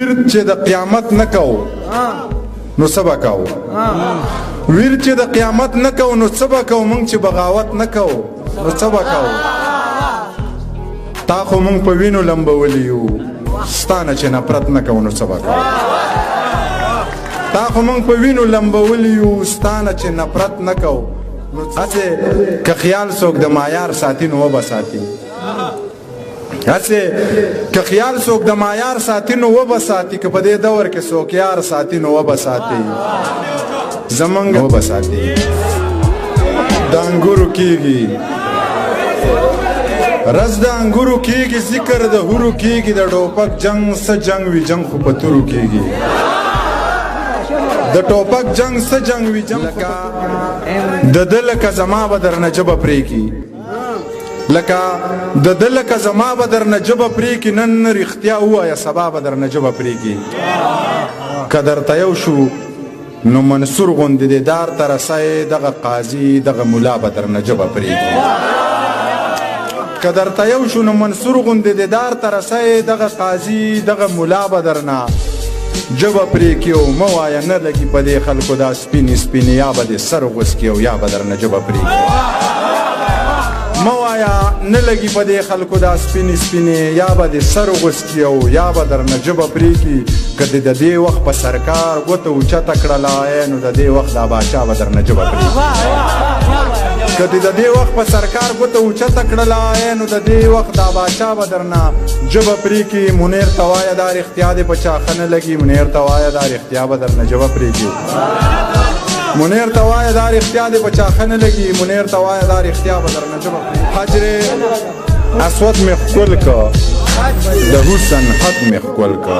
ویر چې د قیامت نه کو نو سبا کو ویر چې د قیامت نه کو نو سبا کو مونږ چې بغاوت نه کو نو سبا کو تا خو مونږ په وینو لمبولی یو ستانه چې نفرت نه کو نو سبا کو تا خو مونږ په وینو لمبولی یو ستانه چې نفرت نه کو هسه که خیال څوک د معیار ساتي نو وبه ساتي هسه که خیال څوک د معیار ساتي نو وبه ساتي که په دې دور کې څوک یار ساتي نو وبه ساتي زمونږ وبه ساتي د انګورو کېږي رز د انګورو کېږي ذکر د هورو کېږي د ټوپک جنگ څه جنگ وي جنگ خو په تورو کېږي د ټوپک جنگ څه جنگ وي جنگ د ده لکه زما به درنه ژبه پرېږي لکه د ده لکه زما به درنه ژبه پرېږي نن رښتیا ووایه سبا به درنه ژبه پرېږي که درته یو شو نو منصور غوندې د دار ته رسی دغه قاضي دغه ملا به درنه ژبه پرېږي که درته یو شو نو منصور غوندې د دار ته رسی دغه قاضي دغه ملا به درنه ژبه پرې کړي او مه وایه نه لګي په دې خلکو دا سپینې سپینې یا به دې سر غوڅ کړي او یا به درنه ژبه پرې کړي مه وایه نه لګي په دې خلکو دا سپینې سپینې یا به دې سر غوڅ کړي او یا به درنه ژبه پرې کړي که دې د دې وخت په سرکار ګوته اوچته کړله نو د دې وخت دا باچا به درنه ژبه پرې کړي که دې د دې وخت په سرکار ګوته اوچته کړله نو د دې وخت دا باچا به درنه ژبه پرې کړي منیر ته وایه دا رښتیا دې په چا ښه نه لګي منیر ته وایه دا رښتیا به درنه ژبه پرې کړي منیر ته وایه دا رښتیا دې په چا ښه نه لګي منیر ته وایه دا رښتیا به درنه ژبه پرې کړي حجر اسود مې ښکل که د حسن حد مې ښکل که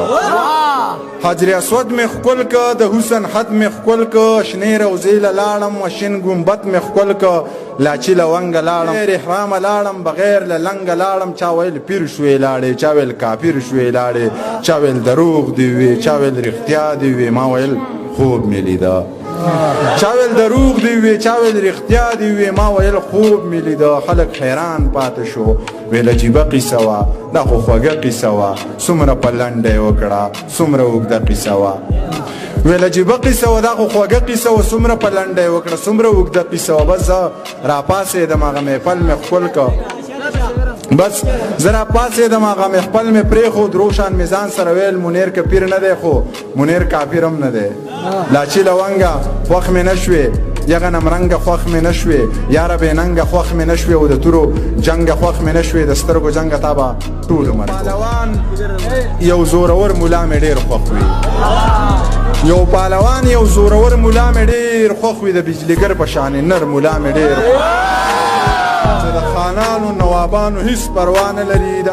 حجر اسود مې ښکل که د حسن حد مې ښکل که شنې روضې له لاړم و شین ګمبد مې ښکل که لاچي له ونګه لاړم غیر احرامه لاړم بغیر له لنګه لاړم چا ویل پیر شوې لاړې چا ویل کافر شوې لاړې چا ویل دروغ دې وي چا ویل رښتیا دې وي ما ویل خوب مې لیده چا ویل دروغ دی وی چا ویل رښتیا دی وی ما ویل خوب مې لیده خلک حیران پاتې شو ویل عجیبه قیصه وه دا خو خوږه قیصه وه څومره په لنډه یې وکړه څومره اوږده قیصه وه ویل عجیبه قیصه وه دا خو خوږه قیصه وه څومره په لنډه یې وکړه څومره اوږده قیصه وه بس زه راپاڅېدم هغه محفل مې ښکل که بس زه راپاڅېدم هغه محفل مې پرېښود روشان مې ځان سره ویل منیر که پیر نه دی خو منیر کافر هم نه دی لاچي لونګه خوښ مې نه شوې یغه نمرنګه خوښ مې نه شوې یاره بېننګه خوښ مې نه شوې او د تورو جنګه خوښ مې نه شوې د سترګو جنګه تا به ټول عمر پهلوان یو زورور ملا مې ډېر خوښ وي یو پهلوان یو زورور ملا مې ډېر خوښ وي د بجلیګر په شانې نر ملا مې ډېر چې د خانانو نوابانو هیڅ پروا نه لري